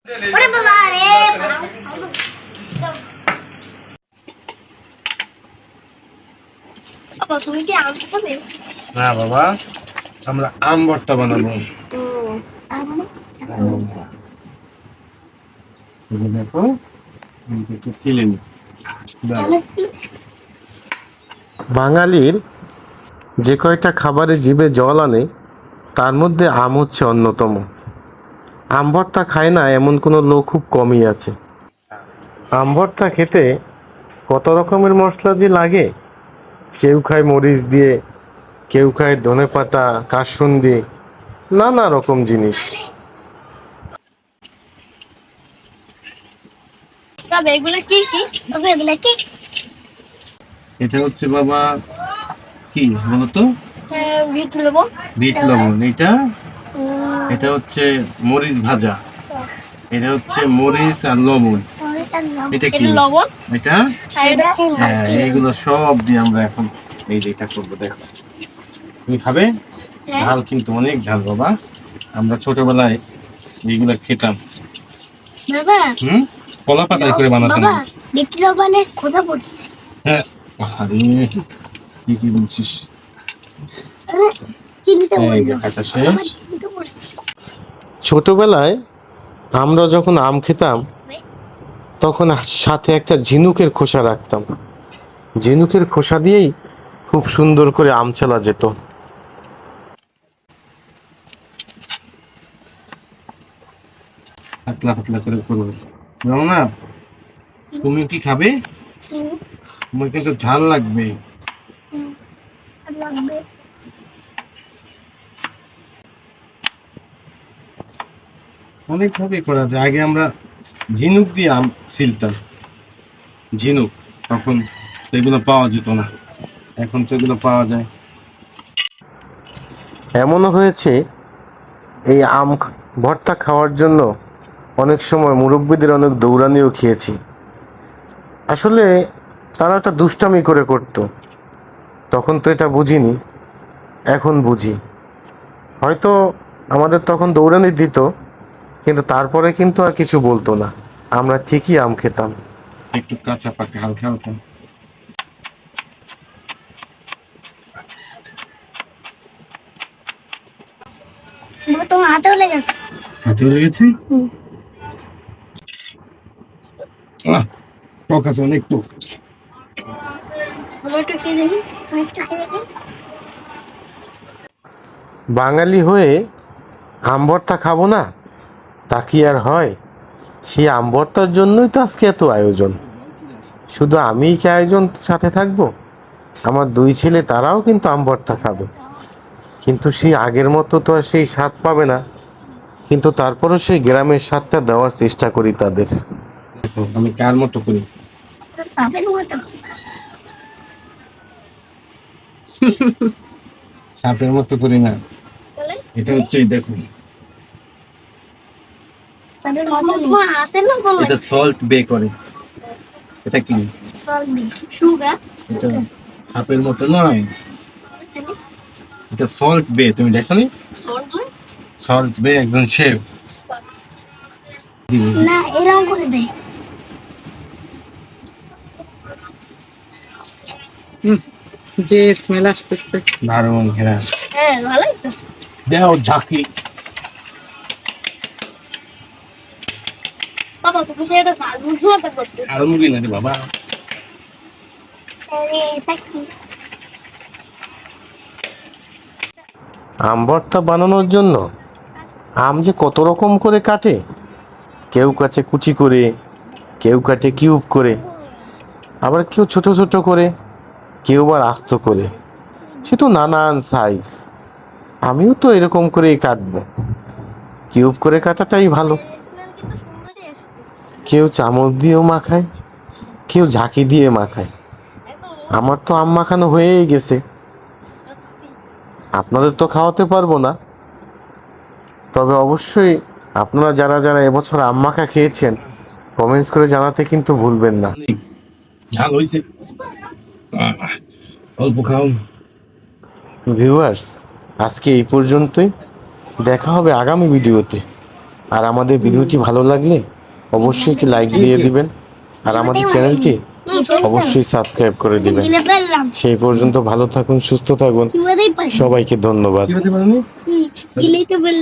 ওরে বাবা রে বাবা, তুমি কি আম খাবে? না বাবা, আমরা আম ভর্তা বানাবো। দেখো একটু ছিলে নি। বাঙালির যে কয়টা খাবারে জিভে জল আনে তার মধ্যে আম হচ্ছে অন্যতম। আম ভর্তা খায় না এমন কোনো লোক খুব কমই আছে। আম ভর্তা খেতে কত রকমের মশলা যে লাগে। কেউ খায় মরিচ দিয়ে, কেউ খায় ধনেপাতা, কাসুন্দি, নানা রকম জিনিস। বাবা এগুলা কি কি? বাবা এগুলা কি? এটা হচ্ছে বাবা কি বলতো? বিট লবণ। বিট লবণ। এটা এটা হচ্ছে মরিচ ভাজা। এটা হচ্ছে মরিচ আর লবণ। এটা কি লবণ? এটা এইগুলো সব দিয়ে আমরা এখন এই যে এটা করবো। দেখো, তুমি খাবে? ঝাল কিন্তু অনেক ঝাল বাবা। আমরা ছোটবেলায় এইগুলা খেতাম। বাবা কলা পাতায় করে বানাতাম। বাবা বিট লবণে কোথা পড়ছে? হ্যাঁ, আরে কি বলছিস? চিনিতে এই যে খাতা শেষ। ছোটবেলায় আমরা যখন আম খেতাম তখন সাথে একটা ঝিনুকের খোসা রাখতাম। ঝিনুকের খোসা দিয়েই খুব সুন্দর করে আম ছেলা যেত। পাতলা পাতলা করে করবে না। তুমি কি খাবে? তোমার কিন্তু ঝাল লাগবে। অনেক ভাবে করা যায়। আগে আমরা ঝিনুক দিয়ে আম ছিলতাম। ঝিনুক তখন তো এগুলো পাওয়া যেত না, এখন তো এগুলো পাওয়া যায়। এমনও হয়েছে এই আম ভর্তা খাওয়ার জন্য অনেক সময় মুরব্বীদের অনেক দৌড়ানিও খেয়েছি। আসলে তারা একটা দুষ্টামি করে করত, তখন তো এটা বুঝিনি, এখন বুঝি। হয়তো আমাদের তখন দৌড়ানি দিত, কিন্তু তারপরে কিন্তু আর কিছু বলতো না। আমরা ঠিকই আম খেতাম। একটু কাঁচা পাকা হালকা হালকা। তোমার হাতেও লেগেছে? হাতেও লেগেছে? টক আছে অনেক টক। বাঙালি হয়ে আম ভর্তা খাবো না তা কি আর হয়? সেই আম ভর্তার জন্যই তো আজকে এত আয়োজন। শুধু আমিই কি আয়োজন সাথে থাকবো? আমার দুই ছেলে তারাও কিন্তু আম ভর্তা খাবে, কিন্তু সেই আগের মতো তো আর সেই স্বাদ পাবে না। কিন্তু তারপরও সেই গ্রামের স্বাদটা দেওয়ার চেষ্টা করি তাদের। দেখো আমি কার মতো করি। সাপের মতো? সাপের মতো করি না, এটা হচ্ছে দেখুন, এটা সল্ট বে করে। এটা কি? এটা সাপের মতো নয়, এটা সল্ট বে। তুমি দেখো নি? সল্ট বে একজন শেফ। না এরকম করে দে। যে স্মেল আসতেছে দারুণ ঘেরা। হ্যাঁ ভালোই তো। দেও ঝাঁকি। বাবা তুমি তো এটা ঝাল মুখে মজা করতে। আর মুড়ি না রে বাবা। আম ভর্তা বানানোর জন্য আম যে কত রকম করে কাটে। কেউ কাটে কুচি করে, কেউ কাটে কিউব করে, আবার কেউ ছোট ছোট করে, কেউ আবার আস্ত করে। সে তো নানান সাইজ। আমিও তো এরকম করেই কাটবো। কিউব করে কাটাটাই ভালো। কেউ চামচ দিয়েও মাখায়, কেউ ঝাঁকি দিয়ে মাখায়। আমার তো আম মাখানো হয়েই গেছে। আপনাদের তো খাওয়াতে পারবো না, তবে অবশ্যই আপনারা যারা যারা এবছর আম মাখা খেয়েছেন কমেন্টস করে জানাতে কিন্তু ভুলবেন না। ঝাল হয়েছে, অল্প খাও। ভিউয়ার্স, আজকে এই পর্যন্তই। দেখা হবে আগামী ভিডিওতে। আর আমাদের ভিডিওটি ভালো লাগলে অবশ্যই একটি লাইক দিয়ে দিবেন, আর আমাদের চ্যানেলটি অবশ্যই সাবস্ক্রাইব করে দিবেন। গিলে ফেললাম সেই পর্যন্ত ভালো থাকুন, সুস্থ থাকুন, কি বলেই পারি সবাইকে ধন্যবাদ। কি হতে পারেনি? গিলেই তো ফেললাম